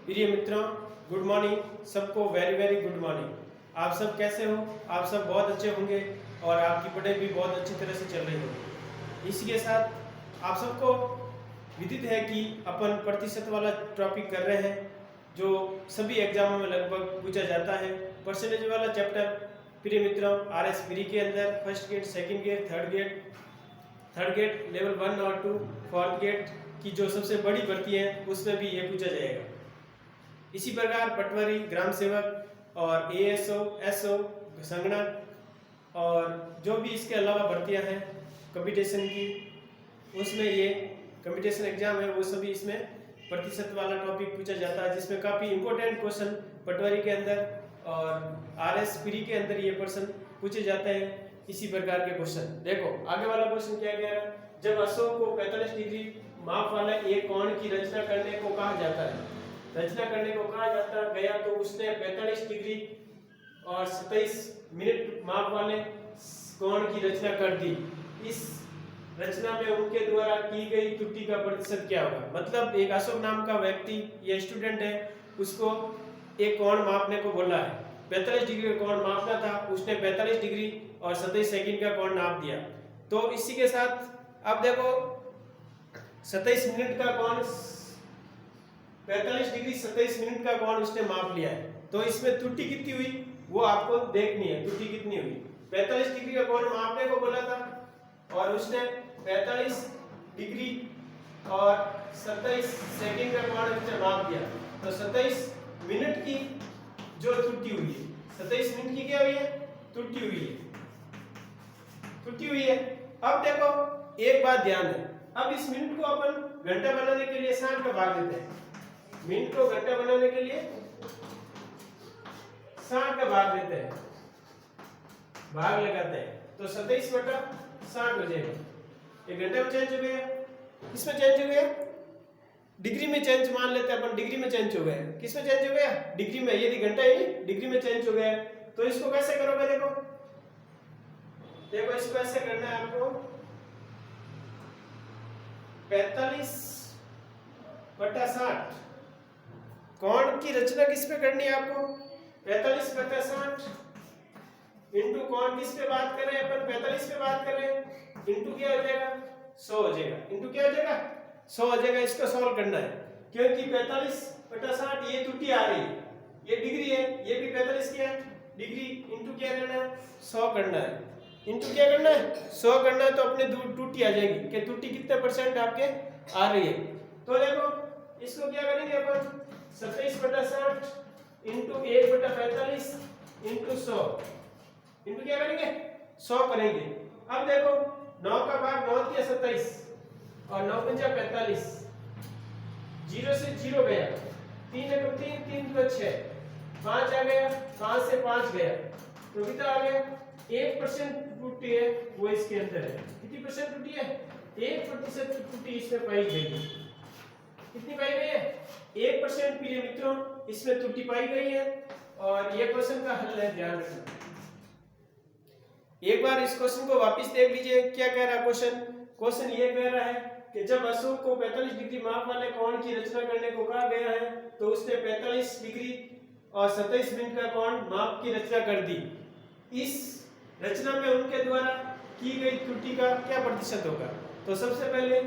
प्रिय मित्रों, good morning. सबको वेरी वेरी गुड मॉर्निंग। आप सब कैसे हो? आप सब बहुत अच्छे होंगे और आपकी पढ़ाई भी बहुत अच्छी तरह से चल रही होगी। इसी के साथ आप सबको विदित है कि अपन प्रतिशत वाला टॉपिक कर रहे हैं, जो सभी एग्जामों में लगभग पूछा जाता है। परसेंटेज वाला चैप्टर प्रिय मित्रों RS प्री के अंदर first gate, second gate, third gate level 1 और 2, फोर्थ गेट की जो सबसे बड़ी भर्ती है उसमें भी ये पूछा जाएगा। इसी प्रकार पटवारी, ग्राम सेवक और ASO, SO, संगणक और जो भी इसके अलावा भर्तियां हैं कंपटीशन की, उसमें ये कंपटीशन एग्जाम है वो सभी इसमें प्रतिशत वाला टॉपिक पूछा जाता है, जिसमें काफ़ी इंपॉर्टेंट क्वेश्चन पटवारी के अंदर और RS प्री के अंदर ये प्रश्न पूछे जाते हैं। इसी प्रकार के क्वेश्चन देखो, आगे वाला क्वेश्चन क्या कह रहा है। जब अशोक को 45 डिग्री माप वाला एक कोण की रचना करने को कहा जाता गया तो उसने 45 डिग्री और 27 मिनट माप वाले कोण की रचना कर दी। इस रचना में उनके द्वारा की गई त्रुटि का प्रतिशत क्या होगा? मतलब एक अशोक नाम का व्यक्ति या स्टूडेंट है, उसको एक कोण मापने को बोला है। 45 डिग्री का कोण मापना था, उसने 45 डिग्री और 27 सेकंड का कोण नाप दिया। तो इसी के साथ अब देखो 27 मिनट का कोण, 45 डिग्री 27 मिनट का कोण उसने माप लिया है। तो इसमें त्रुटि कितनी हुई वो आपको देखनी है। त्रुटि कितनी हुई? 45 डिग्री का कोण मापने को बोला था और उसने 45 डिग्री और 27 सेकंड का कोण उसने माप दिया। तो 27 मिनट की जो त्रुटि हुई है, 27 मिनट की क्या हुई है? त्रुटि हुई है। अब देखो एक बात ध्यान है, अब इस मिनट को अपन घंटा बनाने के लिए 60 का भाग देते हैं। मिनट को घंटा बनाने के लिए 60 का भाग देते हैं, भाग लगाते हैं, तो 27/60 हो जाएगा। ये घंटे में चेंज हो गया, किसमें चेंज हो गया? डिग्री में चेंज मान लेते हैं अपन, डिग्री में चेंज हो गया। किसमें चेंज हो गया? डिग्री में। यदि घंटा है डिग्री में चेंज हो गया, तो इसको कैसे करोगे? देखो इसको ऐसे करना है आपको। 45/60 कोण की रचना किस पे करनी है आपको? 45/60 इंटू कोण किस पे बात कर रहे हैं अपन? 45 पे बात कर रहे हैं। इंटू क्या हो जाएगा? 100 हो जाएगा। इंटू क्या हो जाएगा? 100 हो जाएगा। इसको सॉल्व करना है, क्योंकि 45/60 ये त्रुटि आ रही है, ये डिग्री है, ये भी 45 की है डिग्री। इंटू क्या करना है? 100 करना है। इंटू क्या करना है? 100 करना है। तो अपने त्रुटि आ जाएगी कि त्रुटि कितने परसेंट आपके आ रही है। तो देखो इसको क्या करेंगे अपन? 27/60 इंटू 1/45 इंटू 100 इंटू क्या करेंगे? 100 करेंगे। अब देखो 9 का भाग 9 किया 27 और 9 पंजा 45, 0 से 0 गया, 3 एक 3, 3 2 6, 5 आ गया, 5 से 5 गया, तो कितना आ गया? 1% त्रुटि है वो इसके अंदर है। कितनी परसेंट त्रुटि है? 1% त्रुटि इसमें पाई गई है। कितनी पाई गई है? 1% प्रिय मित्रों इसमें त्रुटि पाई गई है। और ये क्वेश्चन का हल है, ध्यान रखना। एक बार इस क्वेश्चन को वापस देख लीजिए, क्या कह रहा है क्वेश्चन ये कह रहा है कि जब अशोक को 45 डिग्री माप वाले कोण की रचना करने को कहा गया है तो उसने 45 डिग्री और 27 मिनट का कोण माप की रचना कर दी। इस रचना में उनके द्वारा की गई त्रुटि का क्या प्रतिशत होगा? तो सबसे पहले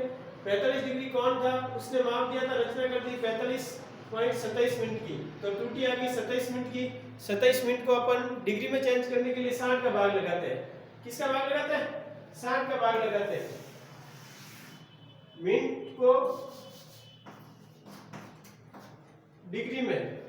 45 डिग्री कोण था, उसने माप दिया था, रचना कर दी 45.27 मिनट की, तो त्रुटि आ गई 27 मिनट की। 27 मिनट को अपन डिग्री में चेंज करने के लिए 60 का भाग लगाते हैं। किसका भाग लगाते हैं? 60 का भाग लगाते हैं। मिनट को डिग्री में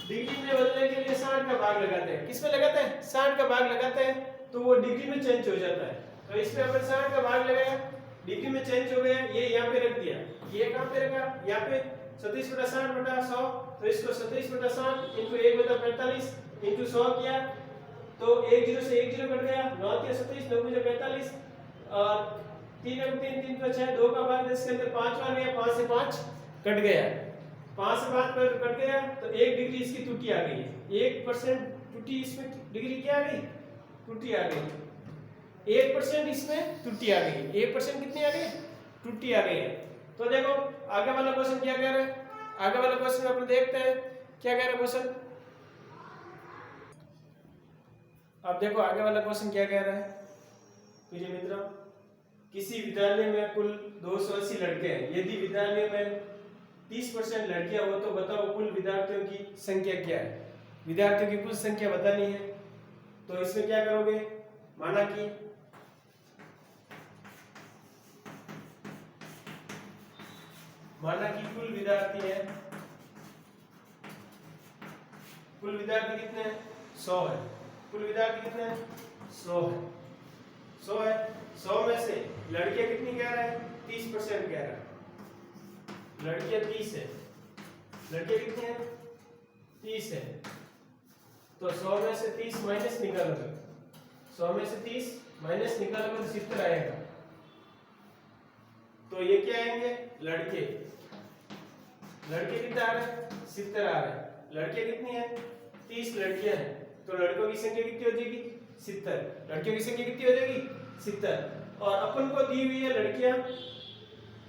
बदलने के लिए 60 का भाग लगाते हैं। किस में लगाते हैं? 60 का भाग लगाते हैं, तो वो डिग्री में चेंज हो जाता है। तो इसमें अपन 60 का भाग लगाया, डिग्री में चेंज हो गया, ये यहाँ पे रख दिया। ये कहाँ पे रखा? यहाँ पे 27/60/100, तो इसको 27/60 इंटू 1/45 इंटू 100 किया, तो 1 0 से 1 0 कट गया, 9 के 27, 9 मुझे 45 और 3 एक 3, 3 2 6, 2 का भाग 10 के अंदर 5 बार गया, 5 से 5 कट गया, 5 से 5 कट गया, तो 1 डिग्री इसकी त्रुटि आ गई है। 1% त्रुटि इसमें, डिग्री क्या आ गई? त्रुटि आ गई। 1% इसमें त्रुटि आ गई। 1% कितनी आ गई? त्रुटि आ गई है। तो देखो आगे वाला क्वेश्चन क्या कह रहा है? आगे वाला क्वेश्चन अपन देखते हैं क्या कह रहा है क्वेश्चन। अब देखो आगे वाला क्वेश्चन क्या कह रहा है प्रिय मित्रों, किसी विद्यालय में कुल 280 लड़के हैं, यदि विद्यालय में 30% लड़कियां हो तो बताओ कुल विद्यार्थियों की संख्या क्या है। विद्यार्थियों की कुल संख्या बतानी है, तो इसमें क्या करोगे, माना कि कुल विद्यार्थी है, कुल विद्यार्थी कितने हैं, 100 है। कुल विद्यार्थी कितने हैं, 100 है। 100 है, 100 में से लड़कियां कितनी कह रहा है, 30% कह रहा है। लड़कियां 30 है, लड़कियां कितनी है, 30 है। तो 100 में से 30 माइनस निकालोगे, 100 में से 30 माइनस निकालोगे तो 70 आएगा। तो ये क्या आएंगे, लड़के कितने आ रहे हैं, 70 आ रहे हैं। लड़कियां कितनी है, 30 लड़कियां हैं, तो लड़कों की संख्या कितनी हो जाएगी, 70। लड़कियों की संख्या कितनी हो जाएगी, 70। और अपन को दी हुई है लड़कियां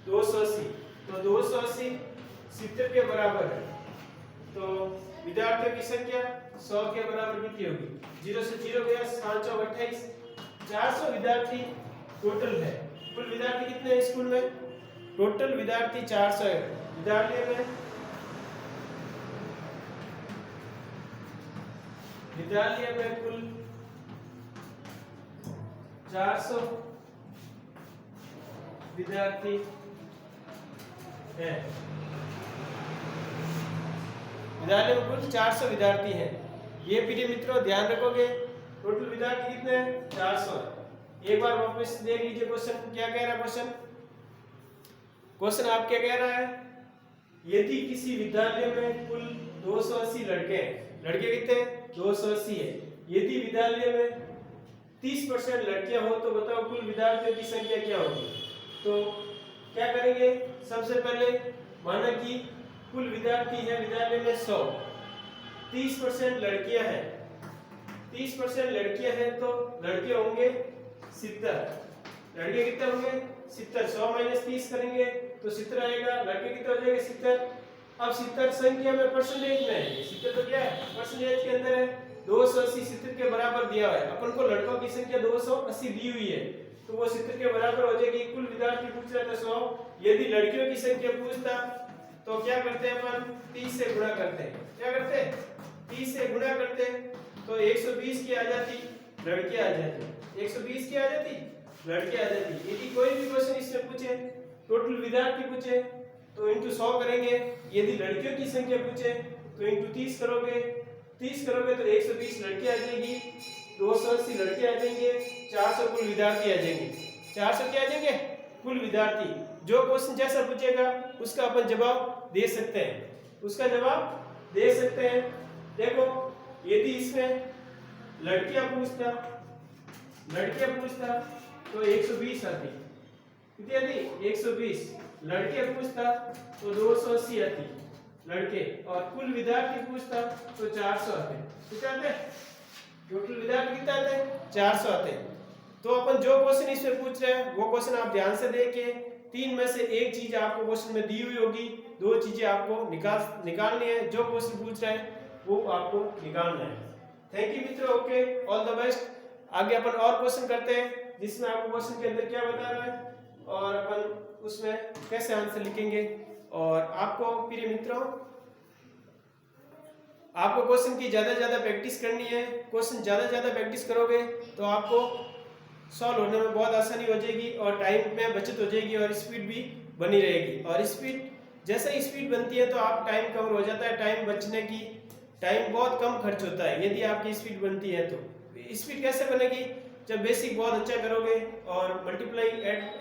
280, तो 280 70 के बराबर है। तो विद्यार्थियों की संख्या 100 के बराबर कितनी होगी, 0 से 0 गया, 5 चौक 28, 400 विद्यार्थी टोटल है। कुल विद्यार्थी कितने हैं स्कूल में, टोटल विद्यार्थी 400 है। विद्यालय में कुल 400 विद्यार्थी हैं। विद्यालय में कुल 400 विद्यार्थी हैं। ये प्रिय मित्रों ध्यान रखोगे, टोटल विद्यार्थी कितने हैं, 400 है। एक बार वापस देख लीजिए क्वेश्चन क्या कह रहा है। क्वेश्चन आप क्या कह रहा है, यदि किसी विद्यालय में कुल 280 लड़के हैं, लड़के कितने हैं, 280 है। यदि विद्यालय में 30% लड़कियां हो तो बताओ कुल विद्यार्थियों की संख्या क्या होगी। तो क्या करेंगे, सबसे पहले माना कि कुल विद्यार्थी है विद्यालय में 100, 30% लड़कियां हैं, 30% लड़कियां हैं तो लड़के होंगे 70। लड़के कितने होंगे, 70। 100 माइनस 30 करेंगे तो 70 आएगा। लड़के कितने हो जाएंगे, 70। अब 70 संख्या में परसेंटेज में है, 70 तो क्या है, परसेंटेज के अंदर है। 280 70 के बराबर दिया हुआ है। अपन को लड़कों की संख्या 280 दी हुई है, तो वो 70 के बराबर हो जाएगी। कुल विद्यार्थी पूछ रहा था 100, यदि लड़कियों की संख्या पूछता तो क्या करते हैं अपन, 30 से गुणा करते हैं। क्या करते हैं, 30 से गुणा करते हैं तो 120 की आ जाती, लड़कियां आ जाती। 120 की आ जाती, लड़कियां आ जाती। यदि कोई भी क्वेश्चन इसमें पूछे, टोटल विद्यार्थी पूछे तो इंटू 100 करेंगे। यदि लड़कियों की संख्या पूछे तो इंटू 30 करोगे, 30 करोगे तो 120 लड़कियां आ जाएगी, 280 लड़के आ जाएंगे, 400 कुल विद्यार्थी आ जाएंगे। 400 क्या आ जाएंगे, कुल विद्यार्थी। जो क्वेश्चन जैसा पूछेगा उसका अपन जवाब दे सकते हैं, उसका जवाब दे सकते हैं। देखो यदि इसमें लड़कियां पूछता तो 120 आती, कितनी आती, 120। लड़के पूछता तो 280 आती लड़के, और कुल विद्यार्थी पूछता तो 400 आते। कितने आते, टोटल विद्यार्थी कितने आते हैं, 400 आते हैं। तो अपन जो क्वेश्चन इसमें पूछ रहे हैं वो क्वेश्चन आप ध्यान से देखिए। 3 में से एक चीज आपको क्वेश्चन में दी हुई होगी, 2 चीजें आपको निकालनी है। जो क्वेश्चन पूछ रहे हैं वो आपको निकालना है। थैंक यू मित्रों, ओके, ऑल द बेस्ट। आगे अपन और क्वेश्चन करते हैं जिसमें आपको क्वेश्चन के अंदर क्या बता रहा है और अपन उसमें कैसे आंसर लिखेंगे। और आपको प्रिय मित्रों, आपको क्वेश्चन की ज्यादा प्रैक्टिस करनी है। क्वेश्चन ज्यादा प्रैक्टिस करोगे तो आपको सॉल्व होने में बहुत आसानी हो जाएगी और टाइम में बचत हो जाएगी और स्पीड भी बनी रहेगी। और स्पीड, जैसे ही स्पीड बनती है तो आप टाइम कवर हो जाता है, टाइम बचने की, टाइम बहुत कम खर्च होता है यदि आपकी स्पीड बनती है। तो स्पीड कैसे बनेगी, जब बेसिक बहुत अच्छा करोगे और मल्टीप्लाई,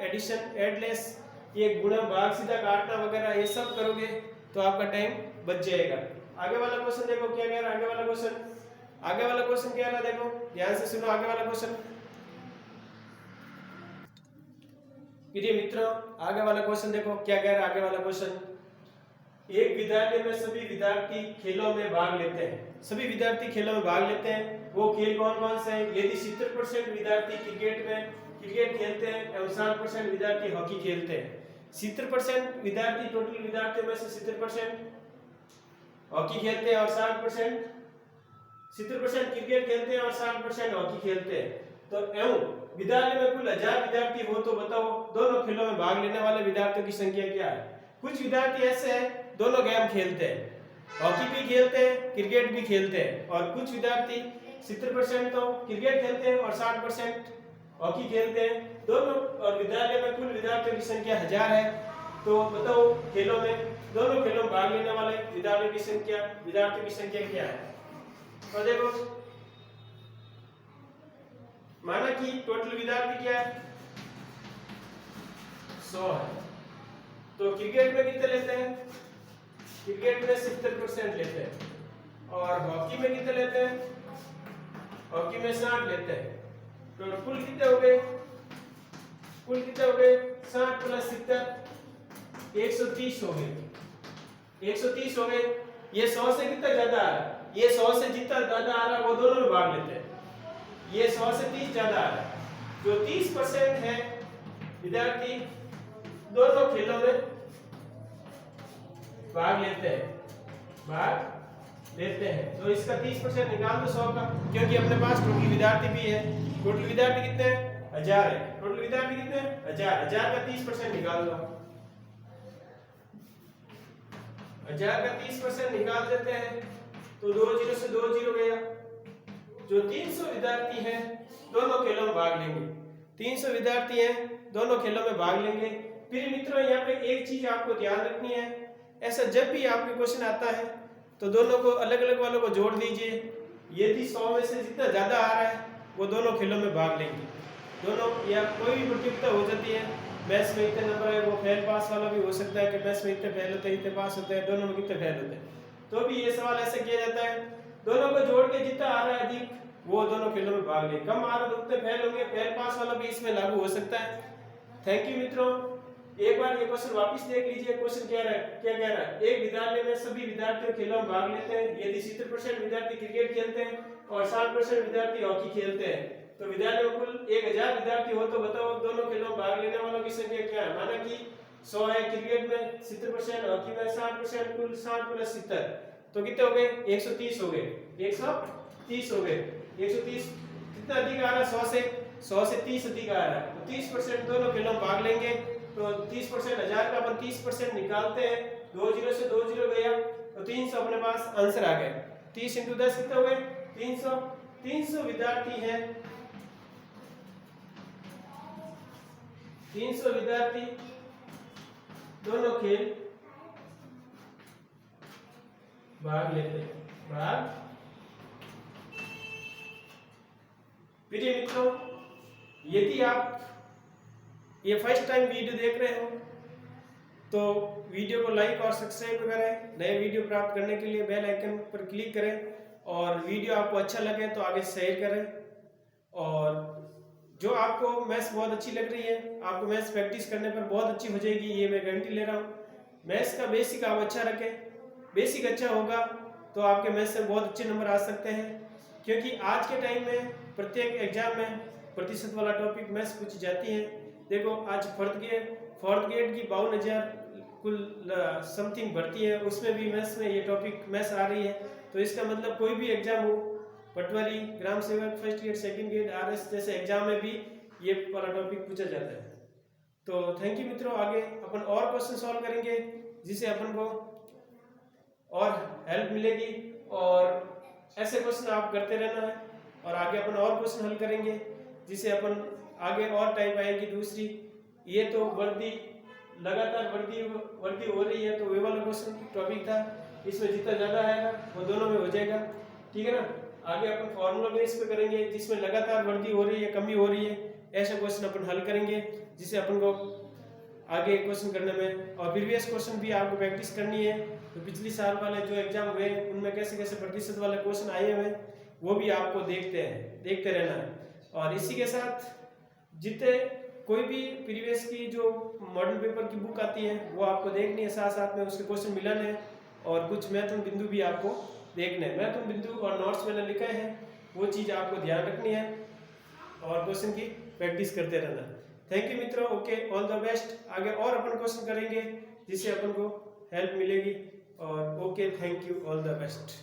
एडिशन, एडलेस, ये गुणा, भाग, सीधा काटना वगैरह ये सब करोगे तो आपका टाइम बच जाएगा। आगे वाला क्वेश्चन देखो क्या कह रहा है। आगे वाला क्वेश्चन क्या रहा है, देखो ध्यान से सुनो। आगे वाला क्वेश्चन प्रिय मित्रों, आगे वाला क्वेश्चन देखो क्या कह रहा है। आगे वाला क्वेश्चन, एक विद्यालय में सभी विद्यार्थी खेलों में भाग लेते हैं। सभी विद्यार्थी खेलों में भाग लेते हैं, वो खेल कौन कौन से हैं। यदि 70% विद्यार्थी क्रिकेट खेलते हैं एवं 60% विद्यार्थी हॉकी खेलते हैं। 70% विद्यार्थी, टोटल विद्यार्थियों में से 70% हॉकी खेलते हैं और 60% 70% क्रिकेट खेलते हैं और 60% हॉकी खेलते हैं। तो एवं विद्यालय में कुल 1000 विद्यार्थी हो तो बताओ दोनों खेलों में भाग लेने वाले विद्यार्थियों की संख्या क्या है। कुछ विद्यार्थी ऐसे हैं दोनों गेम खेलते हैं, हॉकी भी खेलते हैं क्रिकेट भी खेलते हैं, और कुछ विद्यार्थी 70% तो क्रिकेट खेलते हैं और 60% हॉकी खेलते हैं दोनों, और विद्यालय में कुल विद्यार्थियों की संख्या 1000 है। तो बताओ खेलों में, दोनों खेलों में भाग लेने वाले विद्यार्थियों की संख्या क्या है। तो देखो माना कि टोटल विद्यार्थी क्या है 100 है, तो क्रिकेट में कितने लेते हैं, क्रिकेट में 70% लेते हैं, और हॉकी में कितने लेते हैं, हॉकी में 60 लेते हैं। तो कुल कितने हो गए, 60 प्लस 70 130 हो गए, 130 हो गए। ये 100 से कितना ज्यादा आ रहा है, ये 100 से जितना ज्यादा आ रहा है वो दोनों में भाग लेते हैं। ये 100 से 30 ज्यादा आ रहा है, जो 30% है विद्यार्थी दोनों खेलों में भाग लेते हैं। तो इसका 30% निकाल दो 100 का, क्योंकि अपने पास टोटल विद्यार्थी भी है। टोटल विद्यार्थी कितने हैं 1000 है, टोटल विद्यार्थी कितने हैं 1000 का 30% निकाल दो। 1000 का 30% निकाल देते हैं तो 2 0 से 2 0 गया। जो 300 विद्यार्थी हैं दोनों खेलों में भाग लेंगे, 300 विद्यार्थी हैं दोनों खेलों में भाग लेंगे। फिर मित्रों यहाँ पे एक चीज आपको ध्यान रखनी है, ऐसा जब भी आपके क्वेश्चन आता है तो दोनों को अलग अलग वालों को जोड़ दीजिए। यदि 100 में से जितना ज्यादा आ रहा है वो दोनों खेलों में भाग लेंगे। दोनों या कोई भी प्रतियोगिता हो जाती है, मैथ्स में इतने नंबर है वो फेल पास वाला भी हो सकता है कि मैथ्स में इतने फेल होते हैं इतने पास होते हैं, दोनों में कितने फेल होते हैं, तो भी ये सवाल ऐसे किया जाता है दोनों को जोड़ के जितना आ रहा है अधिक वो दोनों खेलों में भाग ले, कम आ रहा है उतने फेल होंगे, फेल पास वाला भी इसमें लागू हो सकता है। थैंक यू मित्रों, एक बार ये क्वेश्चन वापस देख लीजिए। क्वेश्चन क्या कह रहा है, एक विद्यालय में सभी विद्यार्थी खेलों में भाग लेते हैं यदि 70% विद्यार्थी क्रिकेट खेलते हैं और 60% विद्यार्थी हॉकी खेलते हैं। तो विद्यालय में कुल 1000 विद्यार्थी हो तो बताओ दोनों खेलों में भाग लेने वालों की संख्या क्या है। माना कि 100 है, क्रिकेट में 70%, हॉकी में 60%, कुल 60 प्लस 70 तो कितने हो गए 130 हो गए, 130 हो गए। 130 कितना अधिक आ रहा है 100 से 30 अधिक आ रहा है, तो 30% दोनों खेलों में भाग लेंगे। तो 30% 1000 का अपन 30% निकालते हैं, 2 0 से 2 0 गया तो 300 अपने पास आंसर आ गया। 30 × 10 कितने हो गए 300 विद्यार्थी हैं, 300 विद्यार्थी दोनों खेल भाग लेते हैं। प्रिय मित्रों, यदि आप ये फर्स्ट टाइम वीडियो देख रहे हो तो वीडियो को लाइक और सब्सक्राइब करें। नए वीडियो प्राप्त करने के लिए बेल आइकन पर क्लिक करें, और वीडियो आपको अच्छा लगे तो आगे शेयर करें। और जो आपको मैथ्स बहुत अच्छी लग रही है, आपको मैथ्स प्रैक्टिस करने पर बहुत अच्छी हो जाएगी, ये मैं गारंटी ले रहा हूँ। मैथ्स का बेसिक आप अच्छा रखें, बेसिक अच्छा होगा तो आपके मैथ्स से बहुत अच्छे नंबर आ सकते हैं। क्योंकि आज के टाइम में प्रत्येक एग्जाम में प्रतिशत वाला टॉपिक मैथ्स पूछी जाती है। देखो आज फोर्थ ग्रेड की 52,000 कुल समथिंग भर्ती है, उसमें भी मैथ्स में ये टॉपिक मैथ्स आ रही है। तो इसका मतलब कोई भी एग्जाम हो, पटवारी, ग्राम सेवक, first grade, second grade, RS जैसे एग्जाम में भी ये वाला टॉपिक पूछा जाता है। तो थैंक यू मित्रों, आगे अपन और क्वेश्चन सॉल्व करेंगे जिससे अपन को और हेल्प मिलेगी, और ऐसे क्वेश्चन आप करते रहना है। और आगे अपन और क्वेश्चन हल करेंगे जिससे अपन आगे और टाइप आएगी दूसरी। ये तो वर्दी लगातार वर्दी हो रही है, तो वे वाला क्वेश्चन टॉपिक था, इसमें जितना ज्यादा आएगा वो दोनों में हो जाएगा, ठीक है ना। आगे अपन फॉर्मूला बेस पे करेंगे जिसमें लगातार वर्दी हो रही है, कमी हो रही है, ऐसा क्वेश्चन अपन हल करेंगे जिससे अपन को आगे क्वेश्चन करने में। और प्रीवियस क्वेश्चन भी आपको प्रैक्टिस करनी है, तो पिछली साल वाले जो एग्जाम हुए उनमें कैसे कैसे प्रतिशत वाले क्वेश्चन आए हुए वो भी आपको देखते रहना है। और इसी के साथ जितने कोई भी प्रीवियस की जो मॉडल पेपर की बुक आती है वो आपको देखनी है, साथ साथ में उसके क्वेश्चन मिलाने हैं, और कुछ महत्वपूर्ण बिंदु भी आपको देखने हैं। महत्वपूर्ण बिंदु और नोट्स मैंने लिखे हैं, वो चीज़ आपको ध्यान रखनी है और क्वेश्चन की प्रैक्टिस करते रहना है। थैंक यू मित्रों। Okay, all the best. आगे और अपन क्वेश्चन करेंगे जिससे अपन को हेल्प मिलेगी। और okay, thank you, all the best.